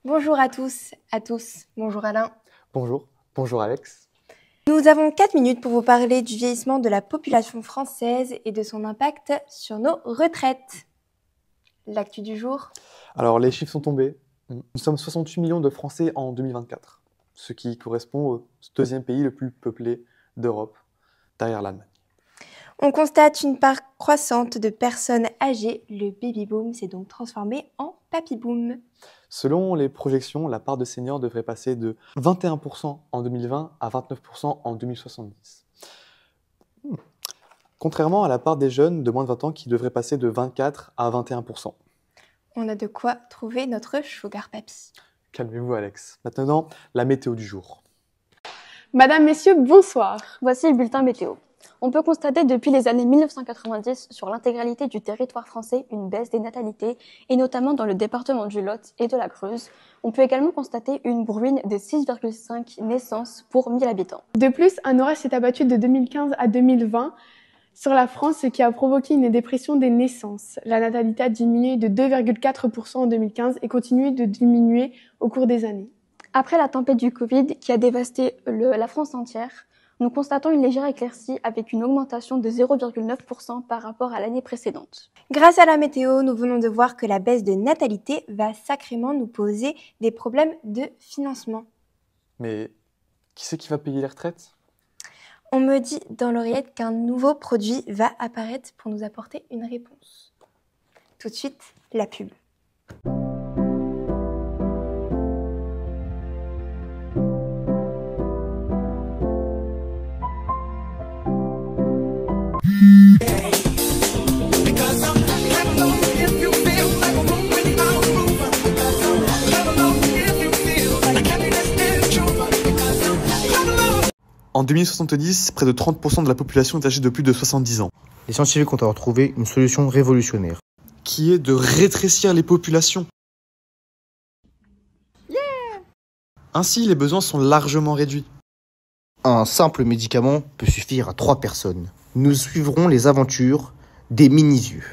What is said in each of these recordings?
Bonjour à tous. Bonjour Alain. Bonjour Alex. Nous avons 4 minutes pour vous parler du vieillissement de la population française et de son impact sur nos retraites. L'actu du jour. Alors les chiffres sont tombés. Nous sommes 68 millions de Français en 2024, ce qui correspond au deuxième pays le plus peuplé d'Europe, derrière l'Allemagne. On constate une part croissante de personnes âgées. Le baby-boom s'est donc transformé en papy-boom. Selon les projections, la part de seniors devrait passer de 21% en 2020 à 29% en 2070. Contrairement à la part des jeunes de moins de 20 ans qui devrait passer de 24 à 21%. On a de quoi trouver notre sugar papy. Calmez-vous Alex. Maintenant, la météo du jour. Madame, Messieurs, bonsoir. Voici le bulletin météo. On peut constater depuis les années 1990 sur l'intégralité du territoire français une baisse des natalités, et notamment dans le département du Lot et de la Creuse. On peut également constater une bruine de 6,5 naissances pour 1000 habitants. De plus, un orage s'est abattu de 2015 à 2020 sur la France, ce qui a provoqué une dépression des naissances. La natalité a diminué de 2,4% en 2015 et continue de diminuer au cours des années. Après la tempête du Covid qui a dévasté la France entière, nous constatons une légère éclaircie avec une augmentation de 0,9% par rapport à l'année précédente. Grâce à la météo, nous venons de voir que la baisse de natalité va sacrément nous poser des problèmes de financement. Mais qui c'est qui va payer les retraites ? On me dit dans l'oreillette qu'un nouveau produit va apparaître pour nous apporter une réponse. Tout de suite, la pub. En 2070, près de 30% de la population est âgée de plus de 70 ans. Les scientifiques ont alors trouvé une solution révolutionnaire. Qui est de rétrécir les populations. Ainsi, les besoins sont largement réduits. Un simple médicament peut suffire à 3 personnes. Nous suivrons les aventures des mini-yeux.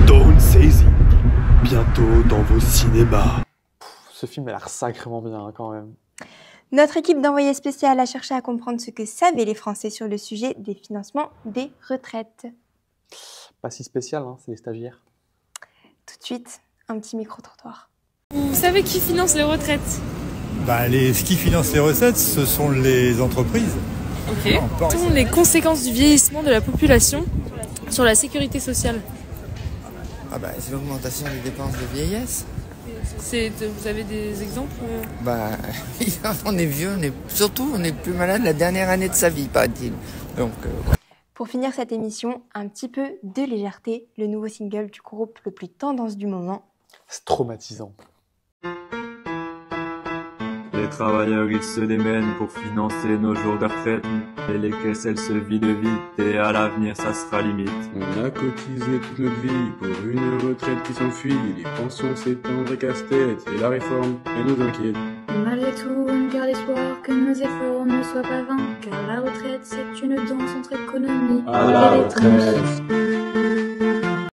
Dawn Seizing, bientôt dans vos cinémas. Ce film a l'air sacrément bien quand même. Notre équipe d'envoyés spécial a cherché à comprendre ce que savaient les Français sur le sujet des financements des retraites. Pas si spécial, hein, c'est les stagiaires. Tout de suite, un petit micro-trottoir. Vous savez qui finance les retraites ? Ce qui finance les recettes, ce sont les entreprises. Ok. Quelles sont les conséquences du vieillissement de la population sur la sécurité sociale ? C'est l'augmentation des dépenses de vieillesse. Vous avez des exemples ? On est vieux, on est plus malade la dernière année de sa vie, paraît-il. Donc, Pour finir cette émission, un petit peu de légèreté, le nouveau single du groupe le plus tendance du moment. C'est traumatisant. Les travailleurs, ils se démènent pour financer nos jours de retraite. Et les caisses, elles se vident vite, et à l'avenir, ça sera limite. On a cotisé toute notre vie pour une retraite qui s'enfuit. Les pensions, c'est un vrai casse-tête, et la réforme, elle nous inquiète. Malgré tout, on garde espoir que nos efforts ne soient pas vains, car la retraite, c'est une danse entre économie À la retraite.